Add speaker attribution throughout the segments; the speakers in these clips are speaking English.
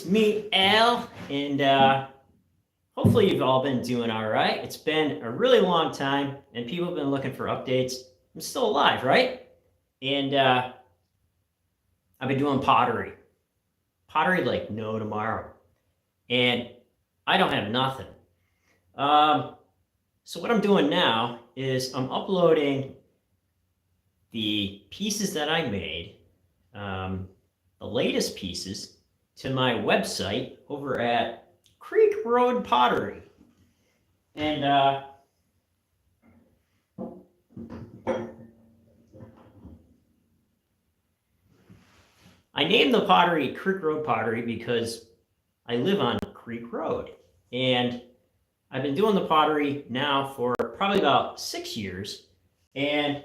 Speaker 1: me, Al, and hopefully you've all been doing all right. It's been a really long time, and people have been looking for updates. I'm still alive, right? And I've been doing pottery like no tomorrow, and I don't have nothing. So what I'm doing now is I'm uploading the pieces that I made, the latest pieces, to my website over at Creek Road Pottery. And I named the pottery Creek Road Pottery because I live on Creek Road. And I've been doing the pottery now for probably about 6 years. And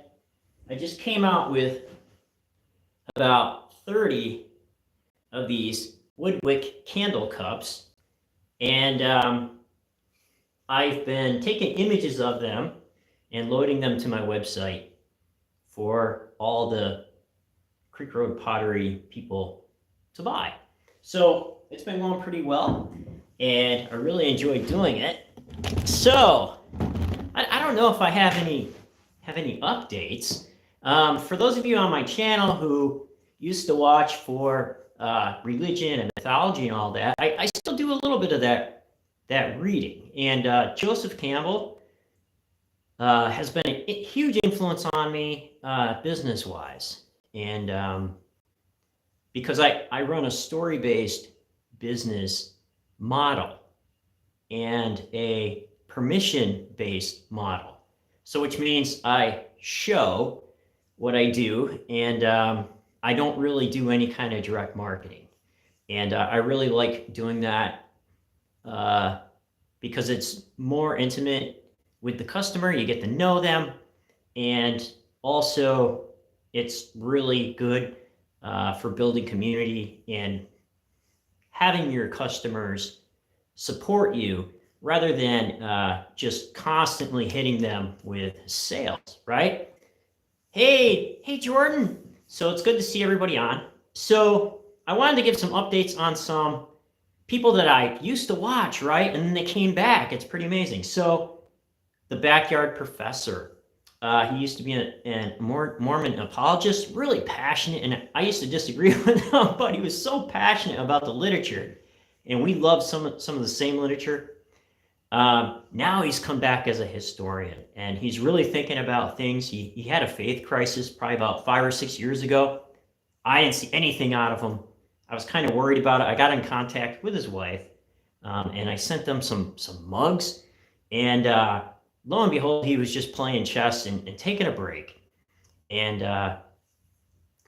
Speaker 1: I just came out with about 30 of these Woodwick candle cups. And I've been taking images of them and loading them to my website for all the Creek Road Pottery people to buy. So it's been going pretty well, and I really enjoy doing it. So I don't know if I have any updates. For those of you on my channel who used to watch for religion and mythology and all that, I still do a little bit of that reading. And Joseph Campbell has been a huge influence on me business-wise. And because I run a story-based business model and a permission-based model. So which means I show what I do, and I don't really do any kind of direct marketing. And I really like doing that because it's more intimate with the customer. You get to know them, and also it's really good for building community and having your customers support you rather than just constantly hitting them with sales, right? Hey, Jordan. So it's good to see everybody on. So I wanted to give some updates on some people that I used to watch, right? And then they came back. It's pretty amazing. So the Backyard Professor. He used to be a Mormon apologist, really passionate, and I used to disagree with him, but he was so passionate about the literature, and we loved some of the same literature. Now he's come back as a historian, and he's really thinking about things. He had a faith crisis probably about 5 or 6 years ago. I didn't see anything out of him. I was kind of worried about it. I got in contact with his wife, and I sent them some mugs, and lo and behold, he was just playing chess and taking a break. And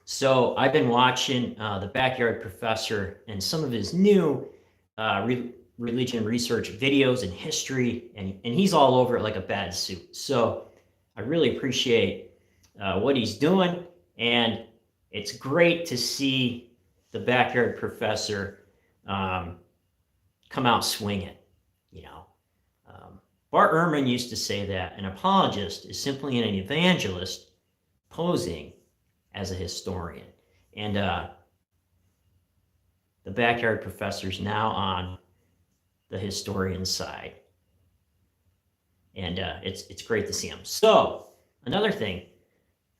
Speaker 1: so I've been watching the Backyard Professor and some of his new religion research videos and history, and he's all over it like a bad suit. So I really appreciate what he's doing, and it's great to see the Backyard Professor come out swinging, you know. Bart Ehrman used to say that an apologist is simply an evangelist posing as a historian. And the Backyard Professor's now on the historian side. And it's great to see him. So, another thing,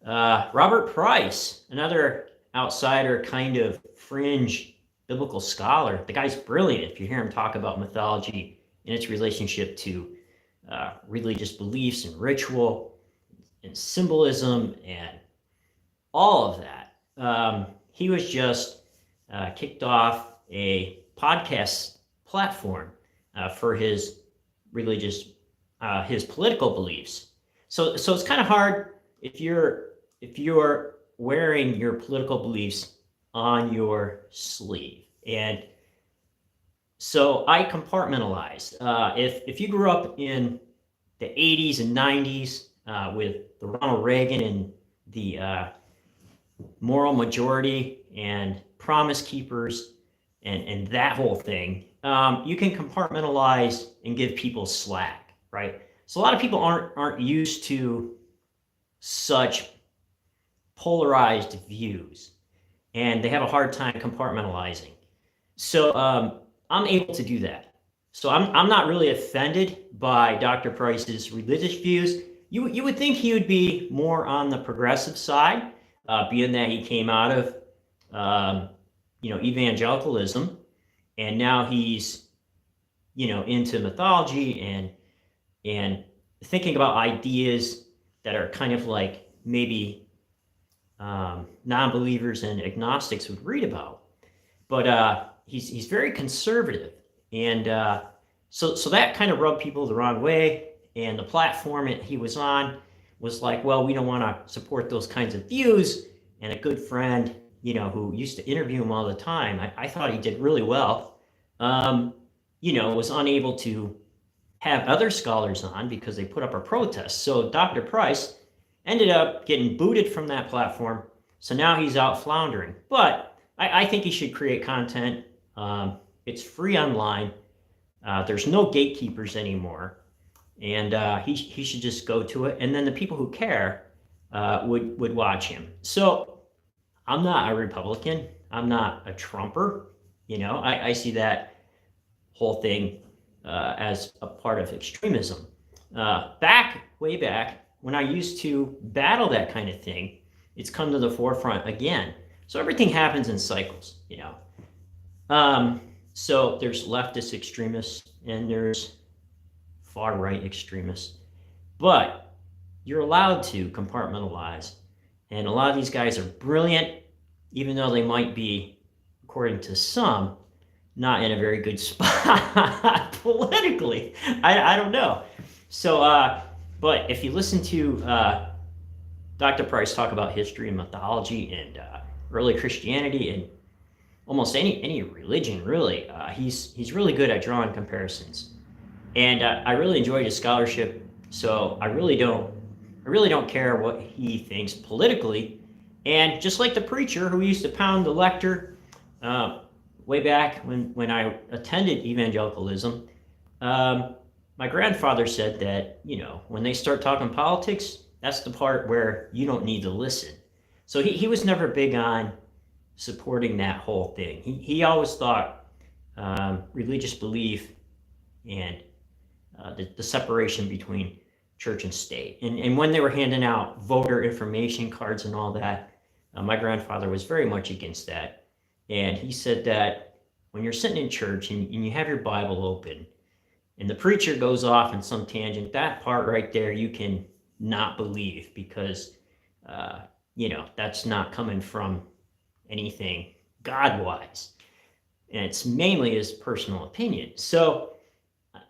Speaker 1: Robert Price, another outsider kind of fringe biblical scholar. The guy's brilliant if you hear him talk about mythology and its relationship to religious beliefs and ritual and symbolism and all of that. He was just kicked off a podcast platform for his religious, his political beliefs. So it's kind of hard if you're wearing your political beliefs on your sleeve. And so I compartmentalized. If you grew up in the 80s and 90s with the Ronald Reagan and the moral majority and Promise Keepers and that whole thing, you can compartmentalize and give people slack, right? So a lot of people aren't used to such polarized views, and they have a hard time compartmentalizing. So I'm able to do that. So I'm not really offended by Dr. Price's religious views. You would think he would be more on the progressive side, being that he came out of um, evangelicalism, and now he's into mythology and thinking about ideas that are kind of like maybe non-believers and agnostics would read about. But he's very conservative, and so that kind of rubbed people the wrong way. And the platform he was on was like, well, we don't want to support those kinds of views. And a good friend, who used to interview him all the time, I thought he did really well. Was unable to have other scholars on because they put up a protest. So Dr. Price ended up getting booted from that platform. So now he's out floundering. But I think he should create content. It's free online. There's no gatekeepers anymore. And he should just go to it. And then the people who care would watch him. So I'm not a Republican. I'm not a Trumper. I see that whole thing as a part of extremism. Way back, when I used to battle that kind of thing, it's come to the forefront again. So everything happens in cycles, So there's leftist extremists and there's far right extremists, but you're allowed to compartmentalize. And a lot of these guys are brilliant, even though they might be, according to some, not in a very good spot politically. I don't know. So, but if you listen to Dr. Price talk about history and mythology and early Christianity and almost any religion, really, he's really good at drawing comparisons, and I really enjoyed his scholarship. So I really don't care what he thinks politically. And just like the preacher who used to pound the lector way back when I attended evangelicalism, my grandfather said that, when they start talking politics, that's the part where you don't need to listen. So he was never big on supporting that whole thing. He always thought religious belief and the separation between church and state. And when they were handing out voter information cards and all that, my grandfather was very much against that. And he said that when you're sitting in church and you have your Bible open and the preacher goes off in some tangent, that part right there you can not believe because, that's not coming from anything God-wise. And it's mainly his personal opinion. So,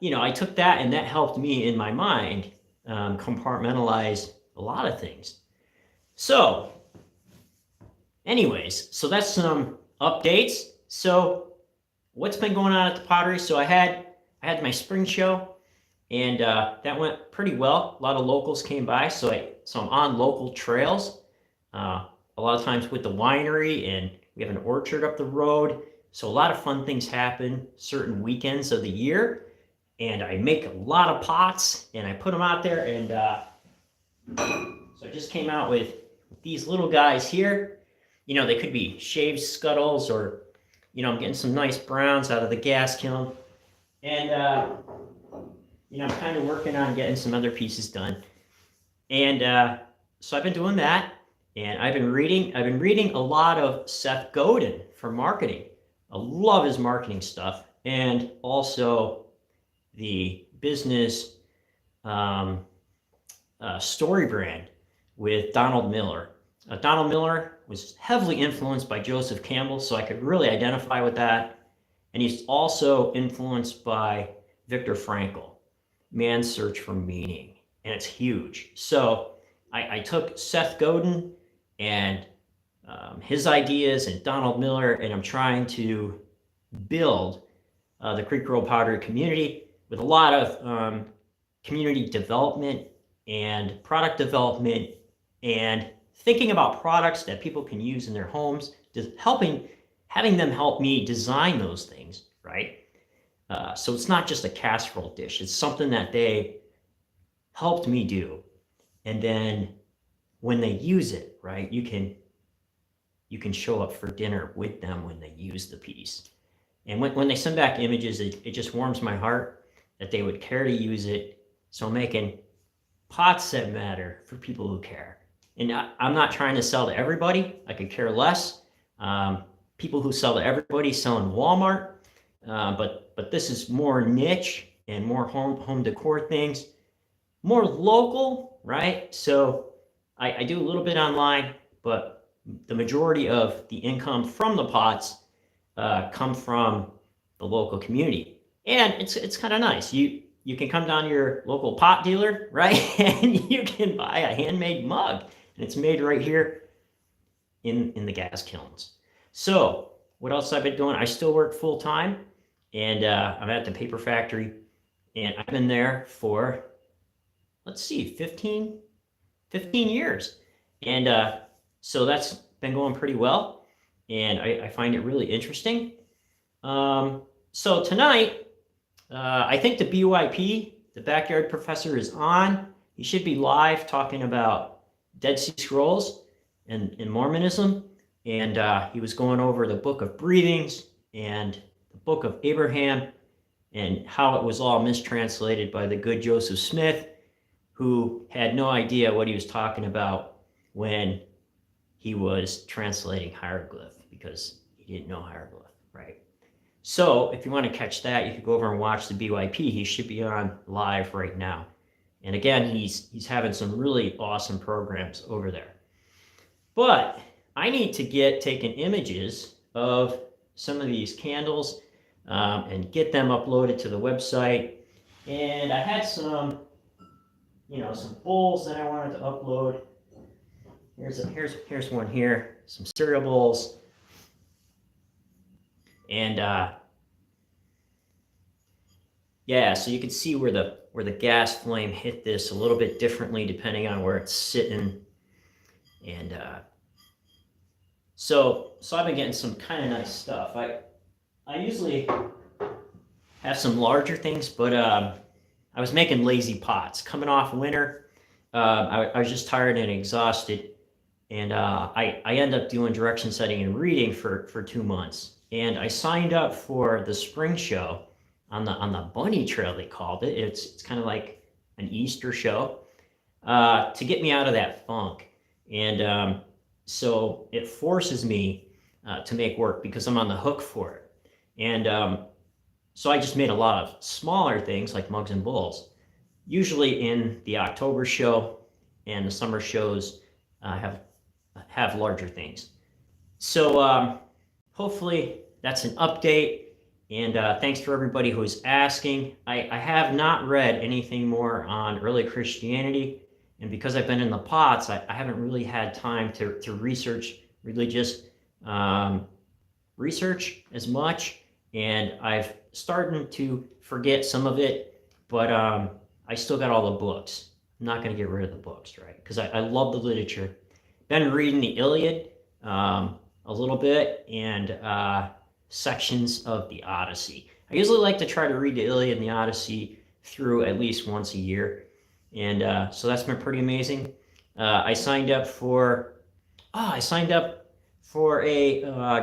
Speaker 1: I took that and that helped me in my mind compartmentalize a lot of things. So, anyways, so that's some updates. So, what's been going on at the Pottery? So I had my spring show, and that went pretty well. A lot of locals came by, so I'm on local trails. A lot of times with the winery, and we have an orchard up the road. So a lot of fun things happen certain weekends of the year. And I make a lot of pots, and I put them out there. And so I just came out with these little guys here. They could be shaved scuttles, or, I'm getting some nice browns out of the gas kiln. And, I'm kind of working on getting some other pieces done. And so I've been doing that. And I've been reading a lot of Seth Godin for marketing. I love his marketing stuff, and also the business story brand with Donald Miller. Donald Miller was heavily influenced by Joseph Campbell, so I could really identify with that. And he's also influenced by Viktor Frankl, Man's Search for Meaning, and it's huge. So I took Seth Godin and his ideas and Donald Miller, and I'm trying to build the Creek Road Pottery community with a lot of community development and product development and thinking about products that people can use in their homes, having them help me design those things, right? So it's not just a casserole dish. It's something that they helped me do. And then when they use it, right, you can show up for dinner with them when they use the piece. And when they send back images, it just warms my heart that they would care to use it. So I'm making pots that matter for people who care. And I'm not trying to sell to everybody. I could care less. People who sell to everybody sell in Walmart, but this is more niche and more home decor things, more local, right? So I do a little bit online, but the majority of the income from the pots come from the local community, and it's kind of nice. You can come down to your local pot dealer, right, and you can buy a handmade mug, and it's made right here in the gas kilns. So what else I've been doing? I still work full time, and I'm at the paper factory, and I've been there for, let's see, 15 years, and so that's been going pretty well, and I find it really interesting. So tonight, I think the BYP, the Backyard Professor, is on. He should be live talking about Dead Sea Scrolls and Mormonism. And he was going over the Book of Breathings and the Book of Abraham and how it was all mistranslated by the good Joseph Smith, who had no idea what he was talking about when he was translating hieroglyph, because he didn't know hieroglyph, right? So if you want to catch that, you can go over and watch the BYP. He should be on live right now. And again, he's having some really awesome programs over there. But I need to get taken images of some of these candles and get them uploaded to the website. And I had some, some bowls that I wanted to upload. Here's one here, some cereal bowls. And yeah, so you can see where the gas flame hit this a little bit differently depending on where it's sitting. And so I've been getting some kind of nice stuff. I usually have some larger things, but I was making lazy pots coming off winter. I was just tired and exhausted, and I ended up doing direction setting and reading for 2 months. And I signed up for the spring show on the bunny trail, they called it. It's kind of like an Easter show to get me out of that funk. And so it forces me to make work because I'm on the hook for it. And so I just made a lot of smaller things like mugs and bowls. Usually in the October show and the summer shows have larger things. So hopefully that's an update. And thanks for everybody who's asking. I have not read anything more on early Christianity. And because I've been in the pots, I haven't really had time to research religious research as much. And I've started to forget some of it, but I still got all the books. I'm not going to get rid of the books, right? Because I love the literature. Been reading the Iliad a little bit, and sections of the Odyssey. I usually like to try to read the Iliad and the Odyssey through at least once a year. And so that's been pretty amazing. I signed up for a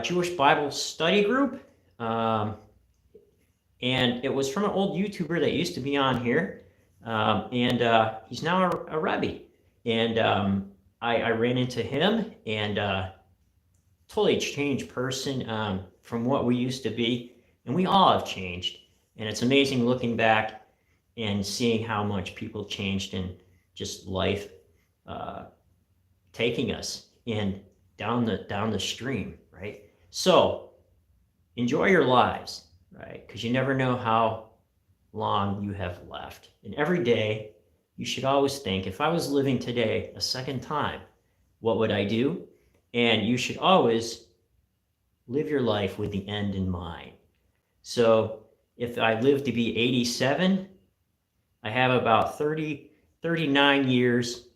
Speaker 1: Jewish Bible study group. And it was from an old YouTuber that used to be on here. And he's now a Rebbe. And I ran into him, and totally changed person from what we used to be. And we all have changed. And it's amazing looking back and seeing how much people changed in just life taking us in down the stream, right? So enjoy your lives, right? Because you never know how long you have left. And every day you should always think, if I was living today a second time, what would I do? And you should always live your life with the end in mind. So if I live to be 87, I have about 39 years,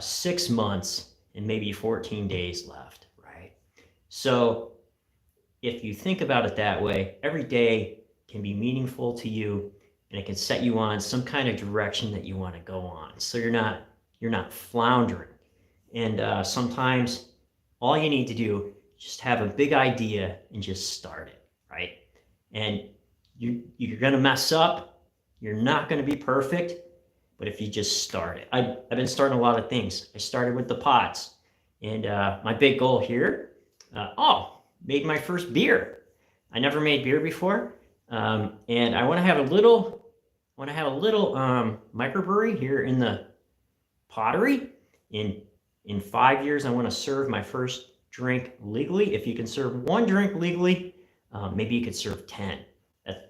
Speaker 1: 6 months, and maybe 14 days left, right? So if you think about it that way, every day can be meaningful to you, and it can set you on some kind of direction that you want to go on. So you're not floundering. And sometimes all you need to do is just have a big idea and just start it, right? And you're going to mess up. You're not going to be perfect. But if you just start it, I've been starting a lot of things. I started with the pots, and my big goal here, made my first beer. I never made beer before, and I want to have a little, microbrewery here in the pottery. In 5 years, I want to serve my first drink legally. If you can serve one drink legally, maybe you could serve 10.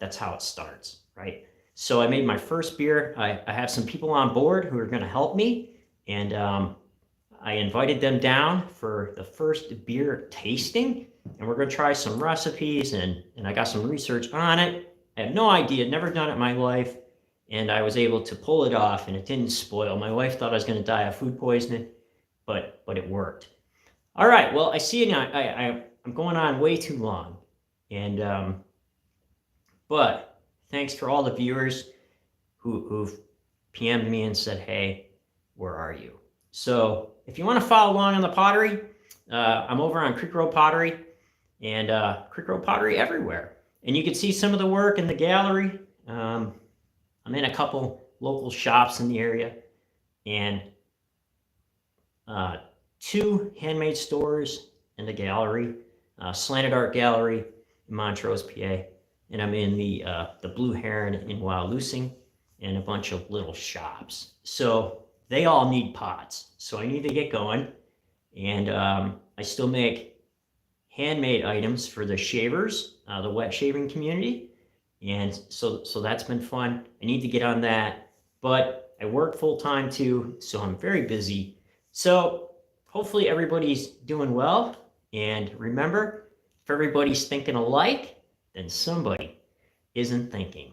Speaker 1: That's how it starts, right? So I made my first beer. I have some people on board who are going to help me, and I invited them down for the first beer tasting, and we're going to try some recipes, and I got some research on it. I have no idea, never done it in my life, and I was able to pull it off, and it didn't spoil. My wife thought I was going to die of food poisoning, but it worked. All right, well, I see you now. I'm going on way too long, and but thanks for all the viewers who've PM'd me and said, hey, where are you? So if you want to follow along on the pottery, I'm over on Creek Road Pottery, and Creek Road Pottery everywhere. And you can see some of the work in the gallery. I'm in a couple local shops in the area, and 2 handmade stores in the gallery, Slanted Art Gallery in Montrose, PA. And I'm in the Blue Heron in Wyalusing, and a bunch of little shops. So they all need pots. So I need to get going. And I still make handmade items for the shavers, the wet shaving community. And so that's been fun. I need to get on that. But I work full time too, so I'm very busy. So hopefully everybody's doing well. And remember, if everybody's thinking alike, then somebody isn't thinking.